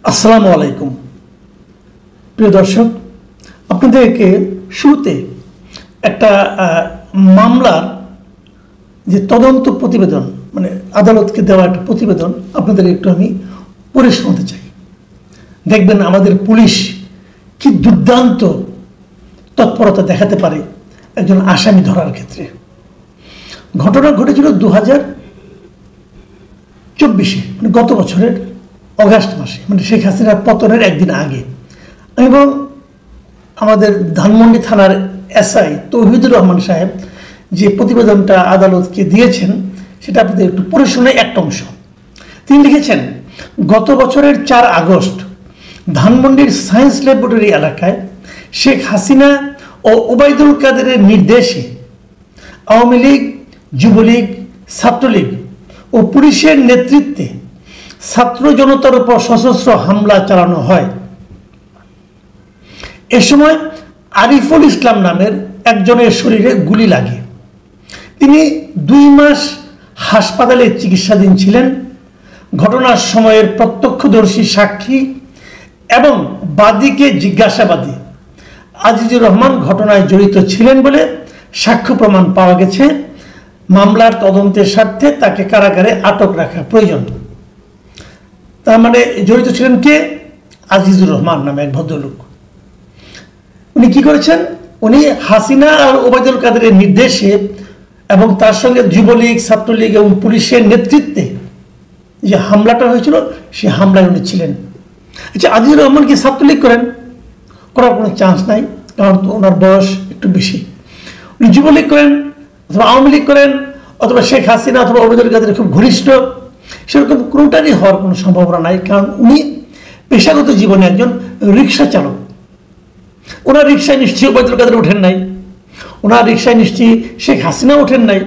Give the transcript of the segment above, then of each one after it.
আসসালামু আলাইকুম প্রিয় দর্শক, আপনাদেরকে শুরুতে একটা মামলার যে তদন্ত প্রতিবেদন মানে আদালতকে দেওয়া একটা প্রতিবেদন আপনাদের একটু আমি পড়ে শোনাতে চাই। দেখবেন আমাদের পুলিশ কি দুর্দান্ত তৎপরতা দেখাতে পারে একজন আসামি ধরার ক্ষেত্রে। ঘটনা ঘটেছিল 2024 মানে গত বছরের অগাস্ট মাসে, মানে শেখ হাসিনার পতনের একদিন আগে। এবং আমাদের ধানমন্ডি থানার এসআই তৌহিদুর রহমান সাহেব যে প্রতিবেদনটা আদালতকে দিয়েছেন সেটা আপনাদের একটু পড়ে শোনাই একটা অংশ। তিনি লিখেছেন, গত বছরের 4 আগস্ট ধানমন্ডির সায়েন্স ল্যাবরেটরি এলাকায় শেখ হাসিনা ও ওবায়দুল কাদেরের নির্দেশে আওয়ামী লীগ, যুবলীগ, ছাত্রলীগ ও পুলিশের নেতৃত্বে ছাত্র জনতার উপর সশস্ত্র হামলা চালানো হয়। এ সময় আরিফুল ইসলাম নামের একজনের শরীরে গুলি লাগে। তিনি 2 মাস হাসপাতালে চিকিৎসাধীন ছিলেন। ঘটনার সময়ের প্রত্যক্ষদর্শী সাক্ষী এবং বাদীকে জিজ্ঞাসাবাদে আজিজুর রহমান ঘটনায় জড়িত ছিলেন বলে সাক্ষ্য প্রমাণ পাওয়া গেছে। মামলার তদন্তের স্বার্থে তাকে কারাগারে আটক রাখা প্রয়োজন। তার মানে জড়িত ছিলেন কে? আজিজুর রহমান নামে এক ভদ্রলোক। উনি কি করেছেন? উনি হাসিনা আর ওবায়দুল কাদেরের নির্দেশে এবং তার সঙ্গে যুবলীগ, ছাত্রলীগ এবং পুলিশের নেতৃত্বে যে হামলাটা হয়েছিল সেই হামলায় উনি ছিলেন। আচ্ছা, আজিজুর রহমান কি ছাত্রলীগ করেন? করার কোনো চান্স নাই, কারণ ওনার বয়স একটু বেশি। উনি যুবলীগ করেন অথবা আওয়ামী লীগ করেন অথবা শেখ হাসিনা অথবা ওবায়দুল কাদের খুব ঘনিষ্ঠ, সেরকম কোনোটারই হওয়ার কোনো সম্ভাবনা নাই। কারণ উনি পেশাগত জীবনে একজন রিক্সা চালক। ওনার রিক্সায় নিশ্চয়ই ওবায়দুল কাদের ওঠেন নাই, ওনার রিক্সায় নিশ্চয়ই শেখ হাসিনা ওঠেন নাই।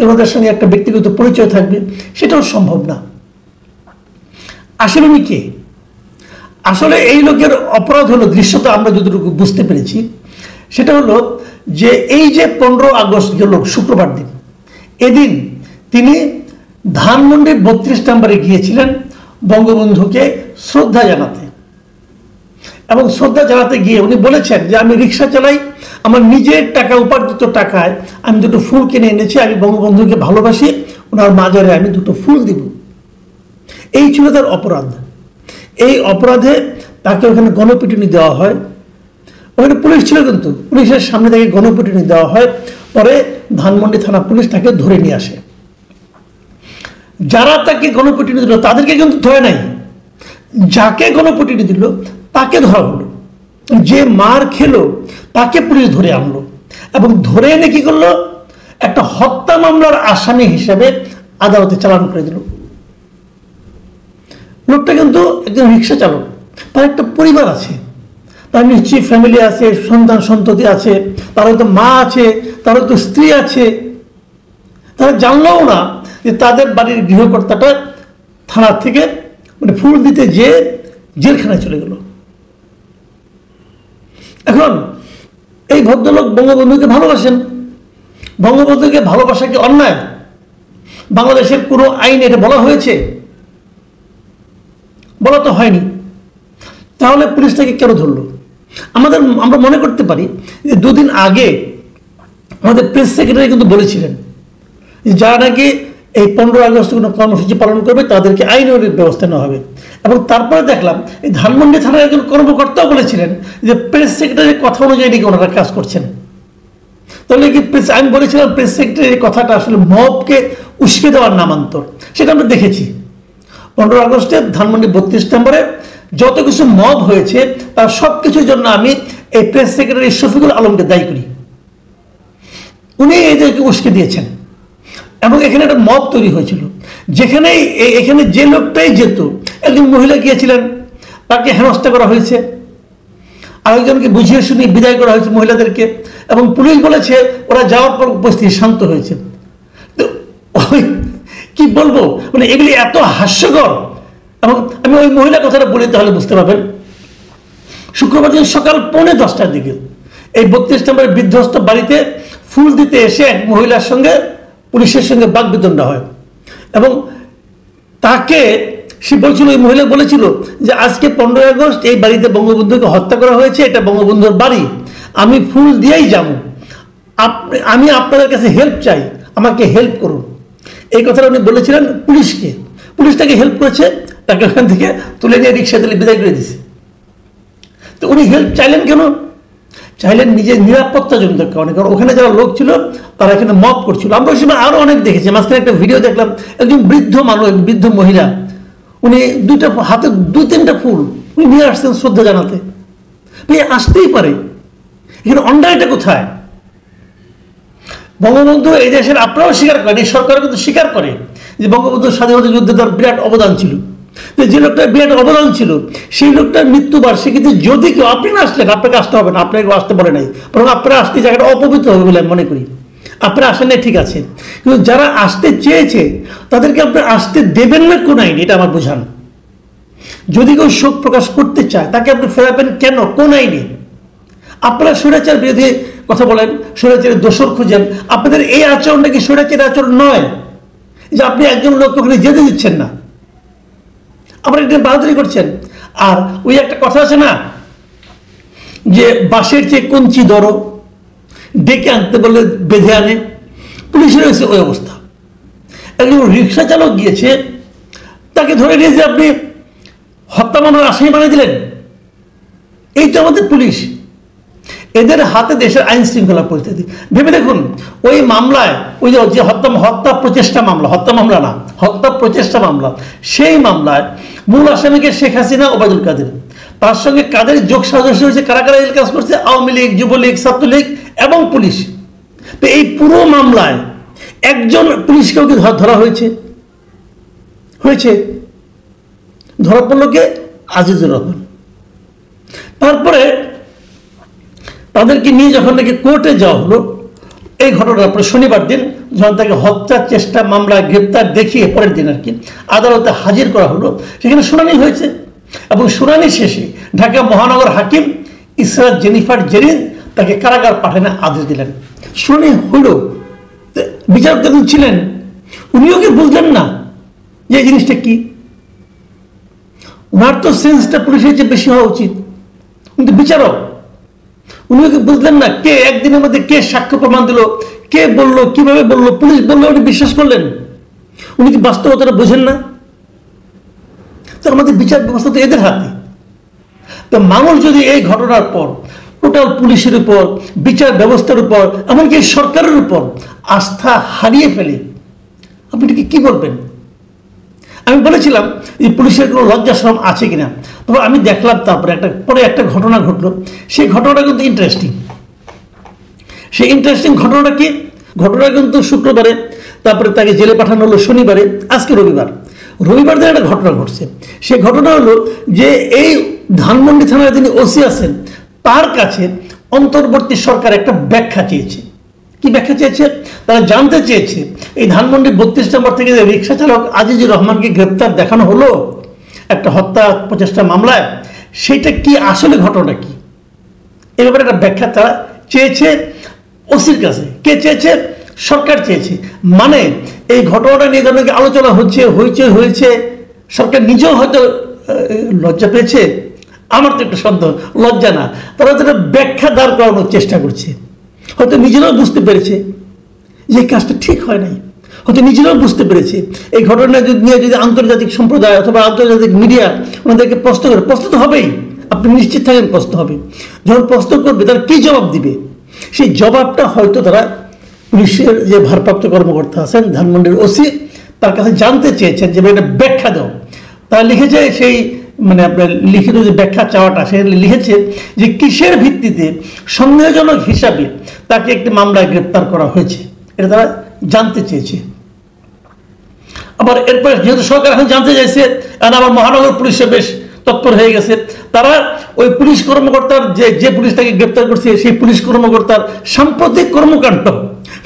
ওনাদের সঙ্গে একটা ব্যক্তিগত পরিচয় থাকবে, সেটাও সম্ভব না। আসলে উনি কে? আসলে এই লোকের অপরাধ হলো, দৃশ্যটা আমরা যতটুকু বুঝতে পেরেছি সেটা হলো যে এই যে 15 আগস্ট গেল শুক্রবার দিন, এদিন তিনি ধানমন্ডির 32 নম্বরে গিয়েছিলেন বঙ্গবন্ধুকে শ্রদ্ধা জানাতে। এবং শ্রদ্ধা জানাতে গিয়ে উনি বলেছেন যে আমি রিক্সা চালাই, আমার নিজের টাকা উপার্জিত টাকায় আমি 2টো ফুল কিনে এনেছি, আমি বঙ্গবন্ধুকে ভালোবাসি, ওনার মাজারে আমি 2টো ফুল দিব। এই ছিল তার অপরাধ। এই অপরাধে তাকে ওখানে গণপিটুনি দেওয়া হয়। ওখানে পুলিশ ছিল, কিন্তু পুলিশের সামনে থেকে গণপিটুনি দেওয়া হয়। পরে ধানমন্ডি থানা পুলিশ তাকে ধরে নিয়ে আসে। যারা তাকে গণপিটুনি দিল তাদেরকে কিন্তু ধরে নাই, যাকে গণপিটুনি দিল তাকে ধরা হলো। যে মার খেলো তাকে পুলিশ ধরে আনলো এবং ধরে এনে কি করলো, একটা হত্যা মামলার আসামি হিসেবে আদালতে চালান করে দিল। লোকটা কিন্তু একজন রিক্সা চালক, তার একটা পরিবার আছে, তার নিশ্চয়ই ফ্যামিলি আছে, সন্তান সন্ততি আছে, তার হয়তো মা আছে, তার হয়তো স্ত্রী আছে। তারা জানলেও না যে তাদের বাড়ির গৃহকর্তাটা থানার থেকে মানে ফুল দিতে যেয়ে জেলখানায় চলে গেল। এখন এই ভদ্রলোক বঙ্গবন্ধুকে ভালোবাসেন। বঙ্গবন্ধুকে ভালোবাসা কি অন্যায়? বাংলাদেশের কোনো আইনে এটা বলা হয়েছে? বলা তো হয়নি। তাহলে পুলিশ তাকে কেন ধরলো? আমরা মনে করতে পারি যে 2 দিন আগে আমাদের প্রেস সেক্রেটারি কিন্তু বলেছিলেন যে যারা নাকি এই 15 আগস্ট কোনো কর্মসূচি পালন করবে তাদেরকে আইনের ব্যবস্থা নেওয়া হবে। এবং তারপরে দেখলাম এই ধানমন্ডি থানার একজন কর্মকর্তাও বলেছিলেন যে প্রেস সেক্রেটারির কথা অনুযায়ী নাকি ওনারা কাজ করছেন। তাহলে কি আমি বলেছিলাম প্রেস সেক্রেটারির কথাটা আসলে মবকে উস্কে দেওয়ার নামান্তর, সেটা আমরা দেখেছি। 15 আগস্টে ধানমন্ডি 32 নম্বরে যত কিছু মব হয়েছে তার সব কিছুর জন্য আমি এই প্রেস সেক্রেটারি শফিকুল আলমকে দায়ী করি। উনি এদেরকে উস্কে দিয়েছেন এবং এখানে একটা মব তৈরি হয়েছিল, যেখানে এখানে যে লোকটাই যেত, একজন মহিলা গিয়েছিলেন, তাকে হেনস্থা করা হয়েছে, আরেকজনকে বুঝিয়ে শুনিয়ে বিদায় করা হয়েছে মহিলাদেরকে। এবং পুলিশ বলেছে ওরা যাওয়ার পর উপস্থিতি শান্ত হয়েছে। তো কি বলবো, মানে এগুলি এত হাস্যকর। এবং আমি ওই মহিলার কথাটা বলি তাহলে বুঝতে পারবেন। শুক্রবার দিন সকাল 10:45টার দিকে এই 32 নম্বরের বিধ্বস্ত বাড়িতে ফুল দিতে এসে এক মহিলার সঙ্গে পুলিশের সঙ্গে বাকবিতণ্ডা হয় এবং তাকে সে বলছিল, ওই মহিলা বলেছিল যে আজকে 15ই আগস্ট এই বাড়িতে বঙ্গবন্ধুকে হত্যা করা হয়েছে, এটা বঙ্গবন্ধুর বাড়ি, আমি ফুল দিয়েই যাব, আমি আপনাদের কাছে হেল্প চাই, আমাকে হেল্প করুন। এই কথাটা উনি বলেছিলেন পুলিশকে। পুলিশ তাকে হেল্প করেছে, তাকে ওখান থেকে তুলে নিয়ে রিক্সা তুলে বিদায় করে দিয়েছে। তো উনি হেল্প চাইলেন কেন? চাইলেন নিজের নিরাপত্তার জন্য কারণে, কারণ ওখানে যারা লোক ছিল তারা এখানে মব করছিল। আমরা ওই সময় আরও অনেক দেখেছি। মাঝখানে একটা ভিডিও দেখলাম, একজন বৃদ্ধ মানুষ, বৃদ্ধ মহিলা, উনি হাতে 2-3টা ফুল উনি নিয়ে আসছেন শ্রদ্ধা জানাতে। ভাই আসতেই পারে, এখানে অন্যায়টা কোথায়? বঙ্গবন্ধু এই দেশের, আপনারাও স্বীকার করেন, এই সরকার কিন্তু স্বীকার করে যে বঙ্গবন্ধুর স্বাধীনতা যুদ্ধে তার বিরাট অবদান ছিল। যে লোকটার বিরাট অবদান ছিল, সেই লোকটার মৃত্যুবার্ষিকীতে যদি কেউ, আপনি না আসলেন, আপনাকে আসতে হবে না, আপনাকে আসতে বলে নাই, বরং আপনারা আসতে জায়গাটা অপবিত্র হবে বলে আমি মনে করি। আপনারা আসেন নাই ঠিক আছে, কিন্তু যারা আসতে চেয়েছে তাদেরকে আপনি আসতে দেবেন না কোন আইনে, এটা আমার বোঝান। যদি কেউ শোক প্রকাশ করতে চায় তাকে আপনি ফেরাবেন কেন, কোন আইনে? আপনারা স্বৈরাচার বিরোধী কথা বলেন, স্বৈরাচারের দোষর খুঁজেন। আপনাদের এই আচরণটা কি স্বৈরাচারের আচরণ নয়? যে আপনি একজন লোককে ওখানে যেতে দিচ্ছেন না, আপনারা এটা বাহাদুরি করছেন। আর ওই একটা কথা আছে না, যে বাঁশের চেয়ে কঞ্চি ধরো, ডেকে আনতে বললে বেঁধে আনে। পুলিশের হয়েছে ওই অবস্থা। একজন রিক্সা চালক গিয়েছে, তাকে ধরে নিয়ে যে আপনি হত্যা মামলার আসামি বানিয়ে দিলেন। এই তো আমাদের পুলিশ, এদের হাতে দেশের আইন শৃঙ্খলা পরিস্থিতি। ভেবে দেখুন, ওই মামলায়, ওই যে হত্যা প্রচেষ্টা মামলা, হত্যা মামলা না, হত্যা প্রচেষ্টা মামলা, সেই মামলায় মূল আসামিকে শেখ হাসিনা, ওবায়দুল কাদের, তার সঙ্গে কাদের যোগ সাজস্য হয়েছে, কারা কারা এই কাজ করছে, আওয়ামী লীগ, যুবলীগ, ছাত্রলীগ এবং পুলিশ। তো এই পুরো মামলায় একজন পুলিশকেও কি ধরা হয়েছে? ধরা পড়ল কে? আজিজুর রহমান। তারপরে তাদেরকে নিয়ে যখন নাকি কোর্টে যাওয়া হলো, এই ঘটনার পরে শনিবার দিন যখন তাকে হত্যার চেষ্টা মামলায় গ্রেপ্তার দেখিয়ে পরের দিন আর কি আদালতে হাজির করা হলো, সেখানে শুনানি হয়েছে। এবং শুনানি শেষে ঢাকা মহানগর হাকিম ইসরাত জেনিফার জেরিন তাকে কারাগার পাঠানোর আদেশ দিলেন। শুনানি হলো, বিচারক যখন ছিলেন উনিও কি বুঝলেন না যে এই জিনিসটা কি? ওনার তো সেন্সটা পুলিশের চেয়ে বেশি হওয়া উচিত, কিন্তু বিচারক উনিও কি বুঝলেন না কে একদিনের মধ্যে কে সাক্ষ্য প্রমাণ দিল, কে বললো, কিভাবে বললো, পুলিশ বললো, উনি বিশ্বাস করলেন? উনি কি বাস্তবতাটা বোঝেন না? তো আমাদের বিচার ব্যবস্থা তো এদের হাতে। তো মানুষ যদি এই ঘটনার পর টোটাল পুলিশের উপর, বিচার ব্যবস্থার উপর, এমনকি সরকারের উপর আস্থা হারিয়ে ফেলে, আপনি এটাকে কি বলবেন? আমি বলেছিলাম যে পুলিশের কোনো লজ্জা শরম আছে কিনা, তবে আমি দেখলাম তারপরে একটা ঘটনা ঘটলো। সেই ঘটনাটা কিন্তু ইন্টারেস্টিং। সেই ইন্টারেস্টিং ঘটনাটা কি? ঘটনা কিন্তু শুক্রবারে, তারপরে তাকে জেলে পাঠানো হলো শনিবারে, আজকে রবিবার দিন একটা ঘটনা ঘটছে। সেই ঘটনা হলো যে এই ধানমন্ডি থানায় যিনি ওসি আছেন তার কাছে অন্তর্বর্তী সরকার একটা ব্যাখ্যা চেয়েছে। কি ব্যাখ্যা চেয়েছে? তারা জানতে চেয়েছে এই ধানমন্ডি 32 নম্বর থেকে যে রিক্সা চালক আজিজুর রহমানকে গ্রেপ্তার দেখানো হলো একটা হত্যা প্রচেষ্টা মামলায়, সেটা কি আসলে ঘটনা কি, এ ব্যাপারে একটা ব্যাখ্যা তারা চেয়েছে ওসির কাছে। কে চেয়েছে? সরকার চেয়েছে। মানে এই ঘটনাটা নিয়ে ধরনের আলোচনা হয়েছে, সরকার নিজেও হয়তো লজ্জা পেয়েছে। আমার তো একটা সন্দেহ, লজ্জা না, তারা যেটা ব্যাখ্যা দাঁড় করানোর চেষ্টা করছে। হয়তো নিজেরাও বুঝতে পেরেছে যে এই কাজটা ঠিক হয় নাই, হয়তো নিজেরাও বুঝতে পেরেছে এই ঘটনা নিয়ে যদি আন্তর্জাতিক সম্প্রদায় অথবা আন্তর্জাতিক মিডিয়া ওনাদেরকে প্রশ্ন করে, প্রশ্ন তো হবেই, আপনি নিশ্চিত থাকেন প্রশ্ন হবে। যখন প্রশ্ন করবে তারা কি জবাব দিবে, সেই জবাবটা হয়তো তারা পুলিশের যে ভারপ্রাপ্ত কর্মকর্তা আছেন ধানমন্ডির ওসি, তার কাছে জানতে চেয়েছেন যে এটা ব্যাখ্যা দাও। তারা লিখেছে, সেই মানে আপনার লিখিত যে ব্যাখ্যা চাওয়াটা, সেখানে লিখেছে যে কিসের ভিত্তিতে সন্দেহজনক হিসাবে তাকে একটি মামলায় গ্রেপ্তার করা হয়েছে, এটা তারা জানতে চেয়েছে। আবার এরপরে যেহেতু সরকার এখন জানতে চাইছে, এখন আবার মহানগর পুলিশে বেশ তৎপর হয়ে গেছে। তারা ওই পুলিশ কর্মকর্তার যে পুলিশ তাকে গ্রেপ্তার করছে সেই পুলিশ কর্মকর্তার সাম্প্রতিক কর্মকাণ্ড,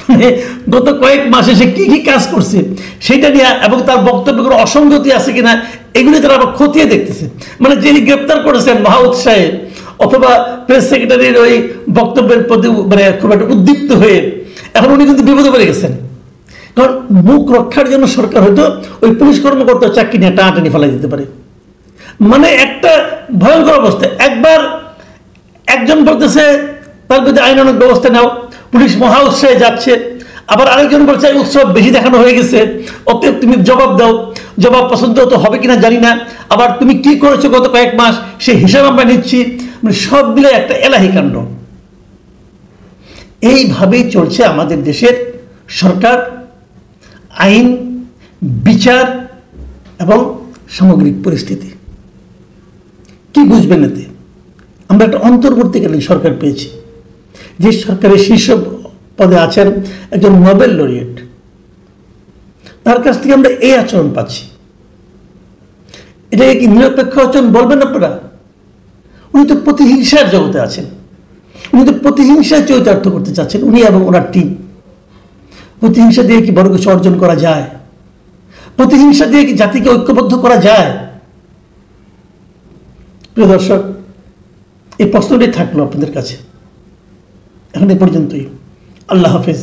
মানে গত কয়েক মাসে সে কি কি কাজ করছে সেটা নিয়ে, এবং তার বক্তব্যে কোনো অসঙ্গতি আছে কিনা, এগুলি তারা আবার খতিয়ে দেখতেছে। মানে যিনি গ্রেপ্তার করেছেন মহা উৎসাহে, অথবা প্রেস সেক্রেটারির ওই বক্তব্যের প্রতি মানে খুব একটা উদ্দীপ্ত হয়ে এখন উনি কিন্তু বিপদে পড়ে গেছেন। কারণ মুখ রক্ষার জন্য সরকার হয়তো ওই পুলিশ কর্মকর্তা চাকরি নিয়ে টানাটানি ফেলাই দিতে পারে। মানে একটা ভয়ঙ্কর অবস্থা। একবার একজন বলতেছে তার বিরুদ্ধে আইনানুগ ব্যবস্থা নাও, পুলিশ মহা উৎসাহে যাচ্ছে, আবার আরেকজন বলছে উৎসব বেশি দেখানো হয়ে গেছে, অতএব তুমি জবাব দাও, জবাব পছন্দ তো হবে কিনা জানি না, আবার তুমি কি করেছো গত কয়েক মাস সেই হিসাব আমরা নিচ্ছি। মানে সব মিলে একটা এলাহি কাণ্ড। এইভাবেই চলছে আমাদের দেশের সরকার, আইন, বিচার এবং সামগ্রিক পরিস্থিতি। কি বুঝবেন এতে? আমরা একটা অন্তর্বর্তীকালীন সরকার পেয়েছি, যে সরকারের শীর্ষ পদে আছেন একজন নোবেল লরিয়েট, তার কাছ থেকে আমরা এই আচরণ পাচ্ছি। এটাকে কি নিরপেক্ষ আচরণ বলবেন আপনারা? উনি তো প্রতিহিংসার জগতে আছেন, উনি তো প্রতিহিংসায় চরিতার্থ করতে চাচ্ছেন, উনি এবং ওনার টিম। প্রতিহিংসা দিয়ে কি বড় কিছু অর্জন করা যায়? প্রতিহিংসা দিয়ে কি জাতিকে ঐক্যবদ্ধ করা যায়? প্রিয় দর্শক, এই প্রশ্নটাই থাকলো আপনাদের কাছে। এখন এ পর্যন্তই। আল্লাহ হাফেজ।